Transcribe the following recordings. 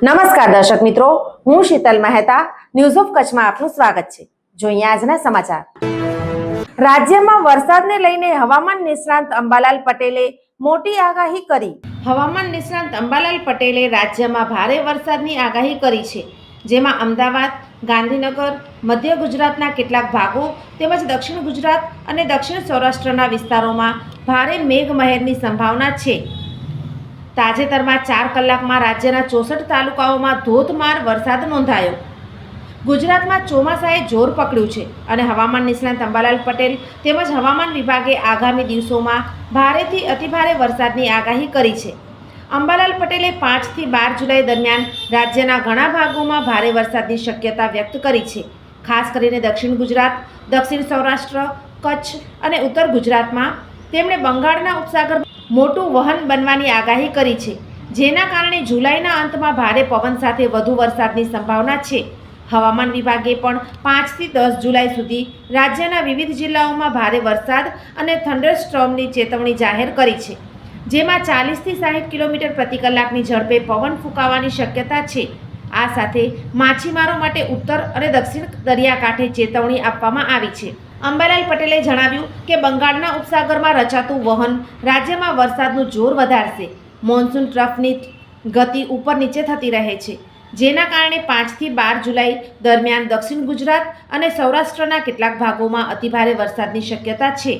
નમસ્કાર દર્શક મિત્રો, હું શીતલ મહેતા ન્યૂઝ ઓફ કચ્છમાં આપનું સ્વાગત છે। જોઈએ આજના સમાચાર। રાજ્યમાં વરસાદને લઈને હવામાન નિષ્ણાંત અંબાલાલ પટેલે મોટી આગાહી કરી। હવામાન નિષ્ણાંત અંબાલાલ પટેલે રાજ્યમાં ભારે વરસાદની આગાહી કરી છે, જેમાં અમદાવાદ, ગાંધીનગર, મધ્ય ગુજરાતના કેટલાક ભાગો તેમજ દક્ષિણ ગુજરાત અને દક્ષિણ સૌરાષ્ટ્રના વિસ્તારોમાં ભારે મેઘમહેરની સંભાવના છે। તાજેતરમાં 4 કલાકમાં રાજ્યના 64 તાલુકાઓમાં ધોધમાર વરસાદ નોંધાયો। ગુજરાતમાં ચોમાસાએ જોર પકડ્યું છે અને હવામાન નિષ્ણાંત અંબાલાલ પટેલ તેમજ હવામાન વિભાગે આગામી દિવસોમાં ભારેથી અતિભારે વરસાદની આગાહી કરી છે। અંબાલાલ પટેલે 5 થી 12 જુલાઈ દરમિયાન રાજ્યના ઘણા ભાગોમાં ભારે વરસાદની શક્યતા વ્યક્ત કરી છે। ખાસ કરીને દક્ષિણ ગુજરાત, દક્ષિણ સૌરાષ્ટ્ર, કચ્છ અને ઉત્તર ગુજરાતમાં તેમણે બંગાળના ઉપસાગર મોટું વહન બનવાની આગાહી કરી છે, જેના કારણે જુલાઈના અંતમાં ભારે પવન સાથે વધુ વરસાદની સંભાવના છે। હવામાન વિભાગે પણ 5 થી 10 જુલાઈ સુધી રાજ્યના વિવિધ જિલ્લાઓમાં ભારે વરસાદ અને થંડરસ્ટોર્મની ચેતવણી જાહેર કરી છે, જેમાં 40 થી 60 કિલોમીટર પ્રતિ કલાકની ઝડપે પવન ફૂંકાવાની શક્યતા છે। આ સાથે માછીમારો માટે ઉત્તર અને દક્ષિણ દરિયાકાંઠે ચેતવણી આપવામાં આવી છે। અંબાલાલ પટેલે જણાવ્યું કે બંગાળના ઉપસાગરમાં રચાતું વહન રાજ્યમાં વરસાદનું જોર વધારશે। મોન્સૂન ટ્રફની ગતિ ઉપર નીચે થતી રહે છે, જેના કારણે 5 થી 12 જુલાઈ દરમિયાન દક્ષિણ ગુજરાત અને સૌરાષ્ટ્રના કેટલાક ભાગોમાં અતિભારે વરસાદની શક્યતા છે।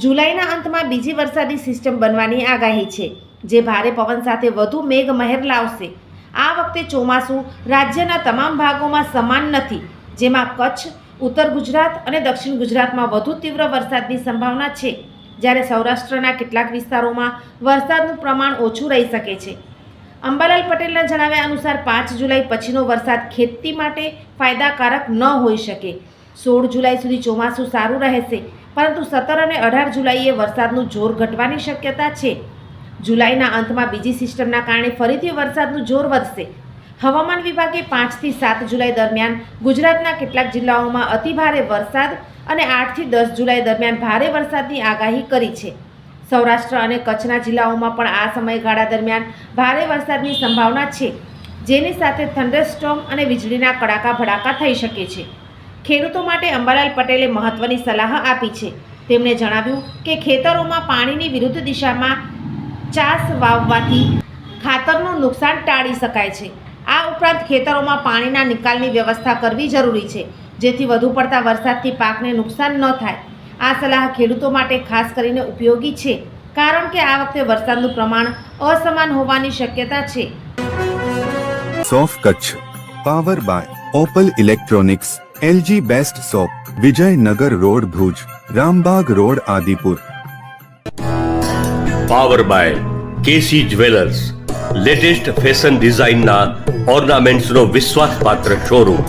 જુલાઈના અંતમાં બીજી વરસાદી સિસ્ટમ બનવાની આગાહી છે, જે ભારે પવન સાથે વધુ મેઘમહેર લાવશે। આ વખતે ચોમાસું રાજ્યના તમામ ભાગોમાં સમાન નથી, જેમાં કચ્છ, ઉત્તર ગુજરાત અને દક્ષિણ ગુજરાતમાં વધુ તીવ્ર વરસાદની સંભાવના છે, જ્યારે સૌરાષ્ટ્રના કેટલાક વિસ્તારોમાં વરસાદનું પ્રમાણ ઓછું રહી શકે છે। અંબાલાલ પટેલના જણાવ્યા અનુસાર 5 જુલાઈ પછીનો વરસાદ ખેતી માટે ફાયદાકારક ન હોઈ શકે। 16 જુલાઈ સુધી ચોમાસું સારું રહેશે, પરંતુ 17 અને 18 જુલાઈએ વરસાદનું જોર ઘટવાની શક્યતા છે। જુલાઈના અંતમાં બીજી સિસ્ટમના કારણે ફરીથી વરસાદનું જોર વધશે। હવામાન વિભાગે 5 થી 7 જુલાઈ દરમિયાન ગુજરાતના કેટલાક જિલ્લાઓમાં અતિભારે વરસાદ અને 8 થી 10 જુલાઈ દરમિયાન ભારે વરસાદની આગાહી કરી છે। સૌરાષ્ટ્ર અને કચ્છના જિલ્લાઓમાં પણ આ સમયગાળા દરમિયાન ભારે વરસાદની સંભાવના છે, જેની સાથે થંડરસ્ટોર્મ અને વીજળીના કડાકા ભડાકા થઈ શકે છે। ખેડૂતો માટે અંબાલાલ પટેલે મહત્વની સલાહ આપી છે। તેમણે જણાવ્યું કે ખેતરોમાં પાણીની વિરુદ્ધ દિશામાં ચાસ વાવવાથી ખાતરનું નુકસાન ટાળી શકાય છે। આ ઉપરાંત ખેતરોમાં પાણીના નિકાલની વ્યવસ્થા કરવી જરૂરી છે, જેથી વધુ પડતા વરસાદથી પાકને નુકસાન ન થાય। આ સલાહ ખેડૂતો માટે ખાસ કરીને ઉપયોગી છે, કારણ કે આ વખતે વરસાદનું પ્રમાણ અસમાન હોવાની શક્યતા છે। સોફ Kutch power by Opal electronics, LG best shop, Vijaynagar road Bhuj, Rambag road Adipur. Power by KC jewellers, latest fashion ડિઝાઇનના ઓર્નામેન્ટ્સનો વિશ્વાસપાત્ર શોરૂમ,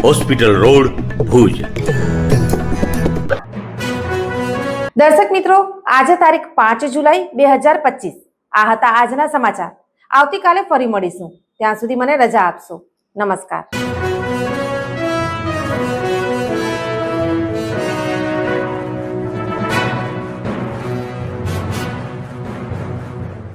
હોસ્પિટલ રોડ ભુજ। દર્શક મિત્રો, આજે તારીખ 5 જુલાઈ 2025 આ હતા આજના સમાચાર। આવતીકાલે ફરી મળીશું, ત્યાં સુધી મને રજા આપશો। નમસ્કાર।